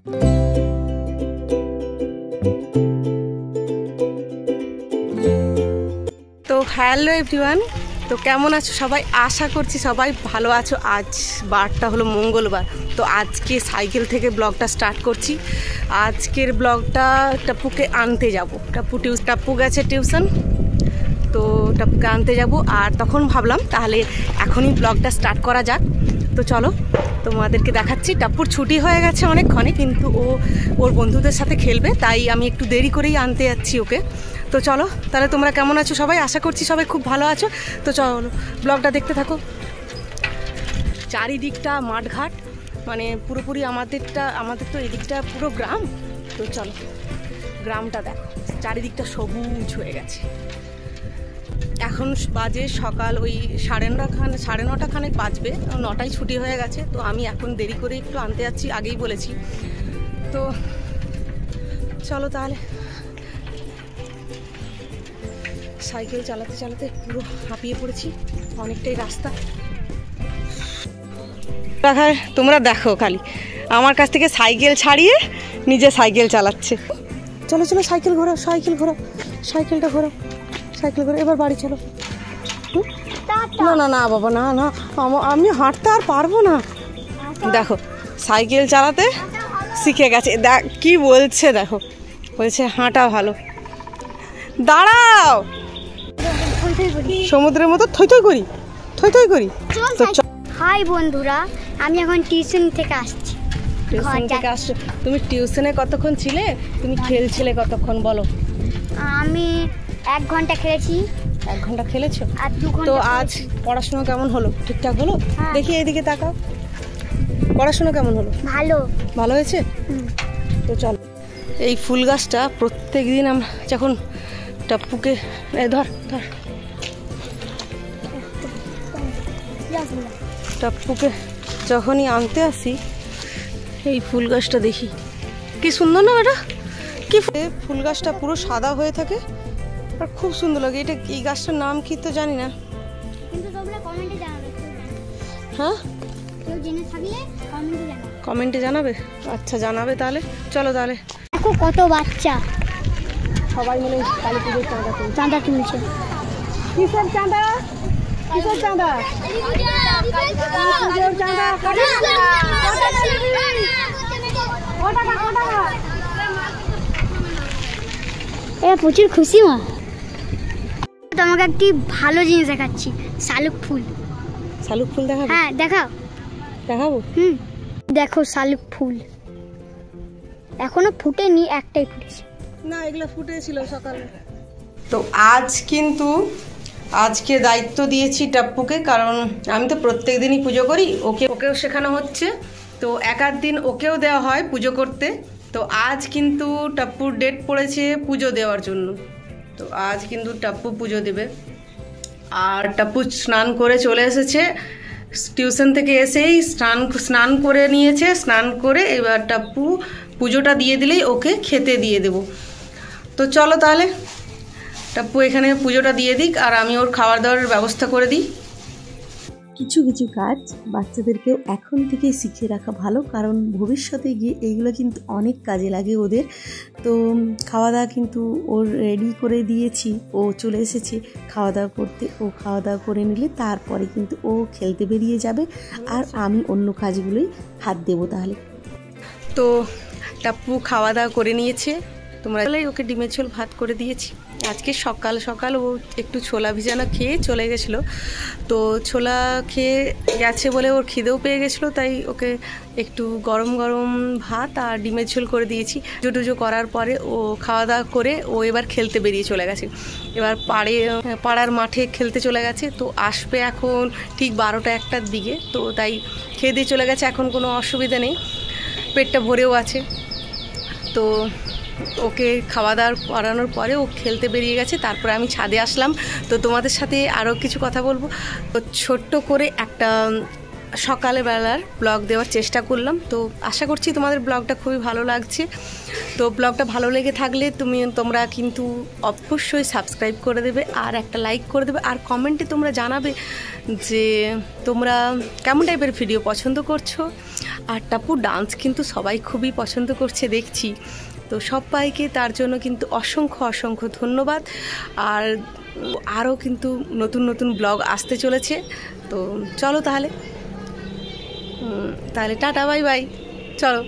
তো hello everyone, তো কেমন আছো সবাই? আশা করছি সবাই ভালো আছো। আজ বারটা হলো মঙ্গলবার, তো আজকে সাইকেল থেকে ব্লগটা স্টার্ট করছি। আজকের ব্লগটা টাপ্পুকে আনতে যাব। টাপ্পু গেছে টিউশন, তো টাপ্পুকে আনতে যাব। আর তখন ভাবলাম তাহলে এখনই ব্লগটা স্টার্ট করা যাক। তো চলো তোমাদেরকে দেখাচ্ছি। টাপ্পুর ছুটি হয়ে গেছে অনেকক্ষণে, কিন্তু ওর বন্ধুদের সাথে খেলবে, তাই আমি একটু দেরি করেই আনতে যাচ্ছি ওকে। তো চলো তাহলে তোমরা কেমন আছো সবাই? আশা করছি সবাই খুব ভালো আছো। তো চলো ব্লগটা দেখতে থাকো। চারিদিকটা মাঠঘাট, মানে পুরোপুরি আমাদের তো এদিকটা পুরো গ্রাম। তো চলো গ্রামটা দেখো, চারিদিকটা সবুজ হয়ে গেছে। এখন বাজে সকাল ওই 9:30 খানেক বাজবে, 9টায় ছুটি হয়ে গেছে। তো আমি এখন দেরি করে একটু আনতে যাচ্ছি, আগেই বলেছি। তো চলো তাহলে। সাইকেল চালাতে চালাতে পুরো হাঁপিয়ে পড়েছি, অনেকটাই রাস্তা। তোমরা দেখো খালি আমার কাছ থেকে সাইকেল ছাড়িয়ে নিজে সাইকেল চালাচ্ছে। চলো চলো সাইকেল ঘোরাও, সাইকেলটা ঘোরাও। এবার বাড়ি চলো। না না না বাবা, না না, আমি হাঁটতে আর পারবো না। দেখো সাইকেল চালাতে শিখে গেছে, দেখ কি বলছে, দেখো বলছে হাঁটা ভালো। দাঁড়াও, সমুদ্রের মতো থই করি। তো হাই বন্ধুরা, আমি এখন টিউশন থেকে আসছি। টিউশন থেকে আসছো? তুমি টিউশনে কতক্ষণ ছিলে? তুমি খেলছিলে কতক্ষণ বলো? আমি 1 ঘন্টা খেলেছি। 1 ঘন্টা খেলেছো? আর 2 ঘন্টা। তো আজ পড়াশোনা কেমন হলো? ঠিকঠাক হলো? দেখি এইদিকে তাকাও, পড়াশোনা কেমন হলো? ভালো হয়েছে। তো চলো, এই ফুল গাছটা প্রত্যেক দিন আমরা যখন টাপ্পুকে টাপ্পুকে যখনই আনতে আসি, এই ফুল গাছটা দেখি, কি সুন্দর না বেটা? কি ফুল গাছটা পুরো সাদা হয়ে থাকে আর খুব সুন্দর লাগে। এটা এই গাছটার নাম কি তো জানি না। হ্যাঁ, কমেন্টে জানাবে। আচ্ছা জানাবে তাহলে। চলো তাহলে। দেখো কত বাচ্চা সবাই মিলে কালী পুজোর চাঁদা তুলছে। কিসের চাঁদা? প্রচুর খুশি মা। তোমাকে একটি ভালো জিনিস দেখাচ্ছি, শালুক ফুল দেখাবো? হ্যাঁ দেখাবো। দেখো শালুক ফুল এখনো ফুটেনি, একটাই ফুটেছে। না, এগুলো ফুটেছিল সকালে। তো আজকে দায়িত্ব দিয়েছি টাপ্পুকে, কারণ আমি তো প্রত্যেক দিনই পুজো করি, ওকেও শেখানো হচ্ছে। তো 1-8 দিন ওকেও দেওয়া হয় পুজো করতে। তো আজ কিন্তু টাপ্পুর ডেট পড়েছে পুজো দেওয়ার জন্য। তো আজ কিন্তু টাপ্পু পুজো দেবে। আর টাপ্পু স্নান করে চলে এসেছে, টিউশন থেকে এসেই স্নান করে নিয়েছে। স্নান করে এবার টাপ্পু পুজোটা দিয়ে দিলেই ওকে খেতে দিয়ে দেব। তো চলো তাহলে টাপ্পু এখানে পুজোটা দিয়ে দিক, আর আমি ওর খাবার দাবারের ব্যবস্থা করে দিই। কিছু কাজ বাচ্চাদেরকেও এখন থেকেই শিখিয়ে রাখা ভালো, কারণ ভবিষ্যতে গিয়ে এইগুলো কিন্তু অনেক কাজে লাগে ওদের। তো খাওয়া দাওয়া কিন্তু ওর রেডি করে দিয়েছি, ও চলে এসেছে খাওয়া দাওয়া করতে। ও খাওয়া দাওয়া করে নিলে তারপরে কিন্তু ও খেলতে বেরিয়ে যাবে, আর আমি অন্য কাজগুলোই হাত দেবো তাহলে। তো টাপ্পু খাওয়া দাওয়া করে নিয়েছে, তোমরা ওকে ডিমের ঝোল ভাত করে দিয়েছি। আজকে সকাল ও একটু ছোলা ভিজানো খেয়ে চলে গেছিলো। তো ছোলা খেয়ে গেছে বলে ওর খিদেও পেয়ে গেছিলো, তাই ওকে একটু গরম ভাত আর ডিমের ঝোল করে দিয়েছি। টুজো করার পরে ও খাওয়া দাওয়া করে ও এবার খেলতে বেরিয়ে চলে গেছে। এবার পাড়ার মাঠে খেলতে চলে গেছে। তো আসবে এখন ঠিক 12টা-1টার দিকে। তো তাই খেয়ে দিয়ে চলে গেছে, এখন কোনো অসুবিধা নেই, পেটটা ভরেও আছে। তো ওকে খাওয়া দাওয়া করানোর পরে ও খেলতে বেরিয়ে গেছে। তারপরে আমি ছাদে আসলাম। তো তোমাদের সাথে আরও কিছু কথা বলবো। তো ছোট্ট করে একটা সকালবেলার ব্লগ দেওয়ার চেষ্টা করলাম। তো আশা করছি তোমাদের ব্লগটা খুবই ভালো লাগছে। তো ব্লগটা ভালো লেগে থাকলে তোমরা কিন্তু অবশ্যই সাবস্ক্রাইব করে দেবে আর একটা লাইক করে দেবে, আর কমেন্টে তোমরা জানাবে যে তোমরা কেমন টাইপের ভিডিও পছন্দ করছো। আর টাপু ডান্স কিন্তু সবাই খুবই পছন্দ করছে দেখছি। তো সবাইকে তার জন্য কিন্তু অসংখ্য অসংখ্য ধন্যবাদ। আর আরও কিন্তু নতুন নতুন ব্লগ আসতে চলেছে। তো চলো তাহলে টাটা বাই বাই, চলো।